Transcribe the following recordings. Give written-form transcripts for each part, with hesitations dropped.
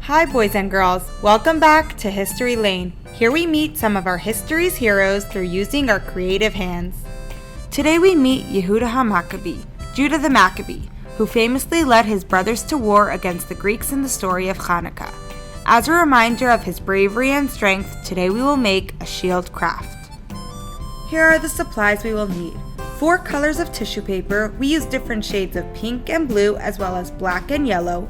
Hi boys and girls, welcome back to History Lane. Here we meet some of our history's heroes through using our creative hands. Today we meet Yehudah Hamacabi, Judah the Maccabi, who famously led his brothers to war against the Greeks in the story of Chanukah. As a reminder of his bravery and strength, today we will make a shield craft. Here are the supplies we will need. 4 colors of tissue paper. We use different shades of pink and blue as well as black and yellow.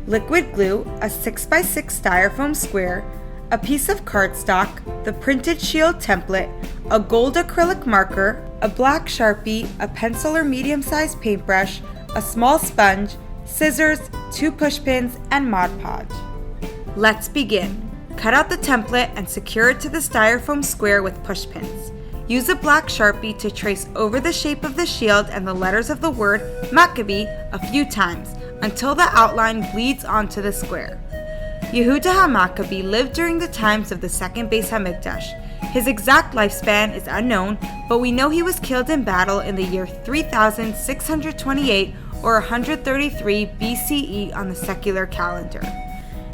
Liquid glue, a 6x6 styrofoam square, a piece of cardstock, the printed shield template, a gold acrylic marker, a black Sharpie, a pencil or medium-sized paintbrush, a small sponge, scissors, 2 push pins, and Mod Podge. Let's begin. Cut out the template and secure it to the styrofoam square with push pins. Use a black Sharpie to trace over the shape of the shield and the letters of the word Maccabi a few times, until the outline bleeds onto the square. Yehudah Hamacabi lived during the times of the second Beis Hamikdash. His exact lifespan is unknown, but we know he was killed in battle in the year 3628 or 133 BCE on the secular calendar.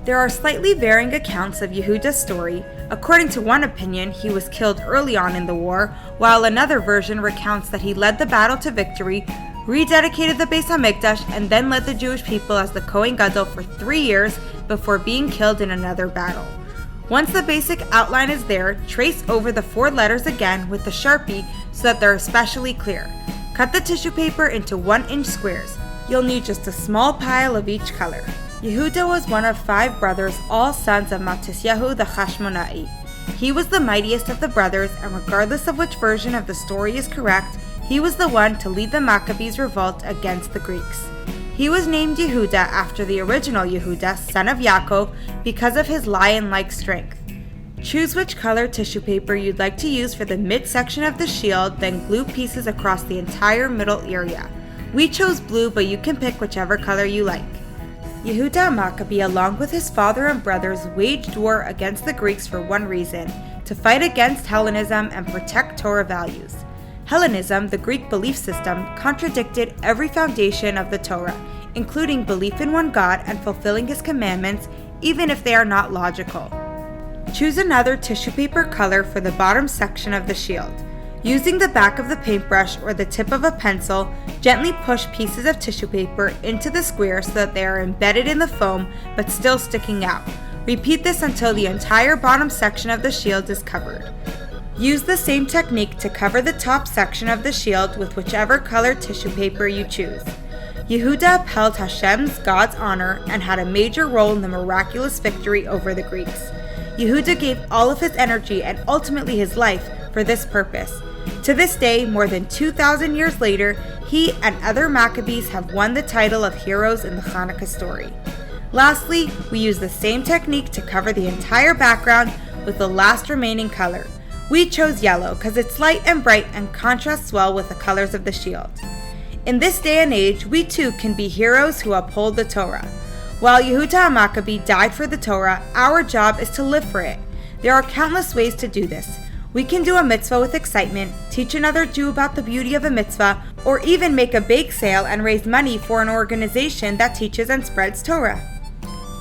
There are slightly varying accounts of Yehudah's story. According to one opinion, he was killed early on in the war, while another version recounts that he led the battle to victory, rededicated the Beis Hamikdash, and then led the Jewish people as the Kohen Gadol for 3 years before being killed in another battle. Once the basic outline is there, trace over the 4 letters again with the Sharpie so that they're especially clear. Cut the tissue paper into 1-inch squares. You'll need just a small pile of each color. Yehudah was one of 5 brothers, all sons of Matisyahu the Kohen. He was the mightiest of the brothers, and regardless of which version of the story is correct, he was the one to lead the Macabis' revolt against the Greeks. He was named Yehudah after the original Yehudah, son of Yaakov, because of his lion-like strength. Choose which color tissue paper you'd like to use for the midsection of the shield, then glue pieces across the entire middle area. We chose blue, but you can pick whichever color you like. Yehudah Hamacabi, along with his father and brothers, waged war against the Greeks for one reason: to fight against Hellenism and protect Torah values. Hellenism, the Greek belief system, contradicted every foundation of the Torah, including belief in one God and fulfilling His commandments, even if they are not logical. Choose another tissue paper color for the bottom section of the shield. Using the back of the paintbrush or the tip of a pencil, gently push pieces of tissue paper into the square so that they are embedded in the foam but still sticking out. Repeat this until the entire bottom section of the shield is covered. Use the same technique to cover the top section of the shield with whichever color tissue paper you choose. Yehudah upheld Hashem's, God's honor, and had a major role in the miraculous victory over the Greeks. Yehudah gave all of his energy and ultimately his life for this purpose. To this day, more than 2,000 years later, he and other Maccabees have won the title of heroes in the Chanukah story. Lastly, we use the same technique to cover the entire background with the last remaining color. We chose yellow because it's light and bright and contrasts well with the colors of the shield. In this day and age, we too can be heroes who uphold the Torah. While Yehudah Hamacabi died for the Torah, our job is to live for it. There are countless ways to do this. We can do a mitzvah with excitement, teach another Jew about the beauty of a mitzvah, or even make a bake sale and raise money for an organization that teaches and spreads Torah.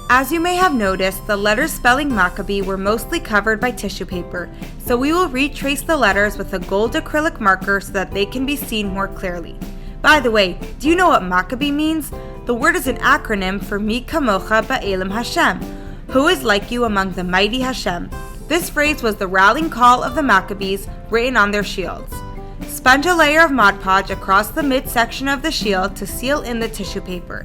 As you may have noticed, the letters spelling Maccabi were mostly covered by tissue paper, so we will retrace the letters with a gold acrylic marker so that they can be seen more clearly. By the way, do you know what Maccabi means? The word is an acronym for Mi Kamocha Ba'elim Hashem, who is like you among the mighty Hashem. This phrase was the rallying call of the Macabis written on their shields. Sponge a layer of Mod Podge across the midsection of the shield to seal in the tissue paper.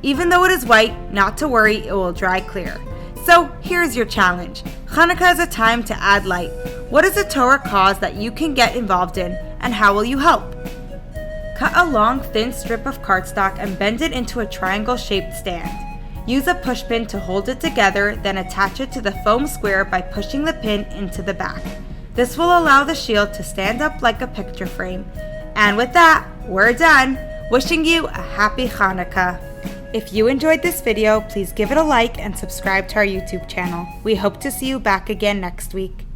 Even though it is white, not to worry, it will dry clear. So here's your challenge. Chanukah is a time to add light. What is a Torah cause that you can get involved in, and how will you help? Cut a long, thin strip of cardstock and bend it into a triangle-shaped stand. Use a push pin to hold it together, then attach it to the foam square by pushing the pin into the back. This will allow the shield to stand up like a picture frame. And with that, we're done. Wishing you a happy Chanukah. If you enjoyed this video, please give it a like and subscribe to our YouTube channel. We hope to see you back again next week.